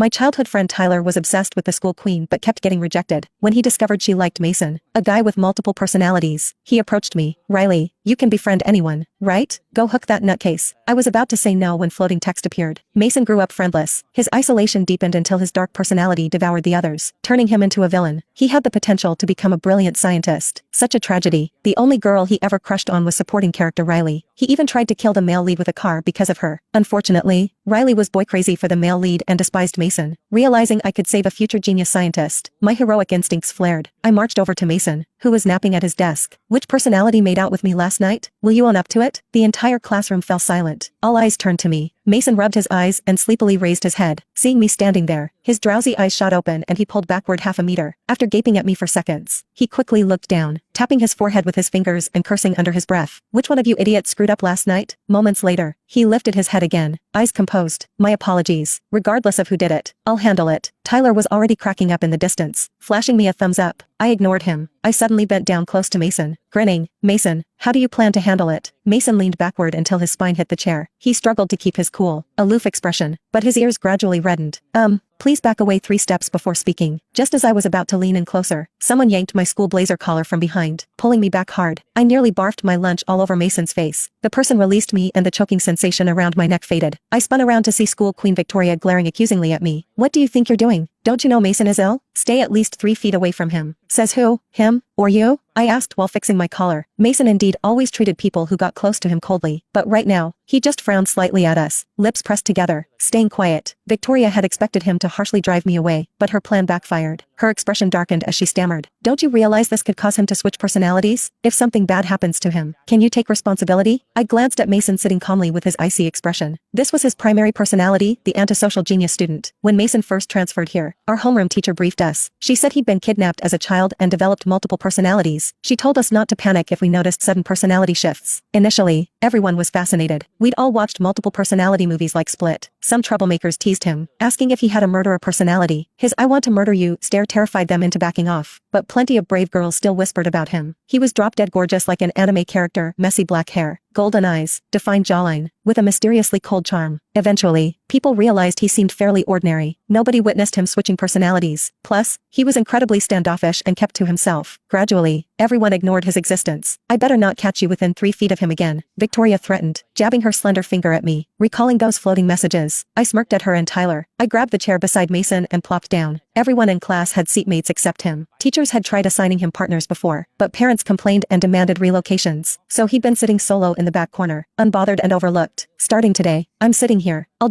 My childhood friend Tyler was obsessed with the school queen but kept getting rejected. When he discovered she liked Mason, a guy with multiple personalities, he approached me. Riley, you can befriend anyone, right? Go hook that nutcase. I was about to say no when floating text appeared. Mason grew up friendless. His isolation deepened until his dark personality devoured the others, turning him into a villain. He had the potential to become a brilliant scientist. Such a tragedy. The only girl he ever crushed on was supporting character Riley. He even tried to kill the male lead with a car because of her. Unfortunately, Riley was boy crazy for the male lead and despised Mason. Realizing I could save a future genius scientist, my heroic instincts flared. I marched over to Mason, who was napping at his desk. Which personality made out with me last night? Will you own up to it? The entire classroom fell silent. All eyes turned to me. Mason rubbed his eyes and sleepily raised his head. Seeing me standing there, his drowsy eyes shot open and he pulled backward half a meter. After gaping at me for seconds, he quickly looked down, tapping his forehead with his fingers and cursing under his breath. Which one of you idiots screwed up last night? Moments later, he lifted his head again, eyes composed. My apologies. Regardless of who did it, I'll handle it. Tyler was already cracking up in the distance, flashing me a thumbs up. I ignored him. I suddenly bent down close to Mason, grinning. Mason, how do you plan to handle it? Mason leaned backward until his spine hit the chair. He struggled to keep his cool, aloof expression, but his ears gradually reddened. Please back away 3 steps before speaking. Just as I was about to lean in closer, someone yanked my school blazer collar from behind, pulling me back hard. I nearly barfed my lunch all over Mason's face. The person released me and the choking sensation around my neck faded. I spun around to see School Queen Victoria glaring accusingly at me. What do you think you're doing? Don't you know Mason is ill? Stay at least 3 feet away from him. Says who? Him? Or you? I asked while fixing my collar. Mason indeed always treated people who got close to him coldly, but right now, he just frowned slightly at us, lips pressed together, staying quiet. Victoria had expected him to harshly drive me away, but her plan backfired. Her expression darkened as she stammered. Don't you realize this could cause him to switch personalities? If something bad happens to him, can you take responsibility? I glanced at Mason sitting calmly with his icy expression. This was his primary personality, the antisocial genius student. When Mason first transferred here, our homeroom teacher briefed us. She said he'd been kidnapped as a child and developed multiple personalities. She told us not to panic if we noticed sudden personality shifts. Initially, everyone was fascinated. We'd all watched multiple personality movies like Split. Some troublemakers teased him, asking if he had a murderer personality. His "I want to murder you" stare terrified them into backing off, but plenty of brave girls still whispered about him. He was drop-dead gorgeous like an anime character, messy black hair, golden eyes, defined jawline, with a mysteriously cold charm. Eventually, people realized he seemed fairly ordinary. Nobody witnessed him switching personalities. Plus, he was incredibly standoffish and kept to himself. Gradually, everyone ignored his existence. I better not catch you within 3 feet of him again, Victoria threatened, jabbing her slender finger at me. Recalling those floating messages, I smirked at her and Tyler. I grabbed the chair beside Mason and plopped down. Everyone in class had seatmates except him. Teachers had tried assigning him partners before, but parents complained and demanded relocations. So he'd been sitting solo in the back corner, unbothered and overlooked. Starting today, I'm sitting here. I'll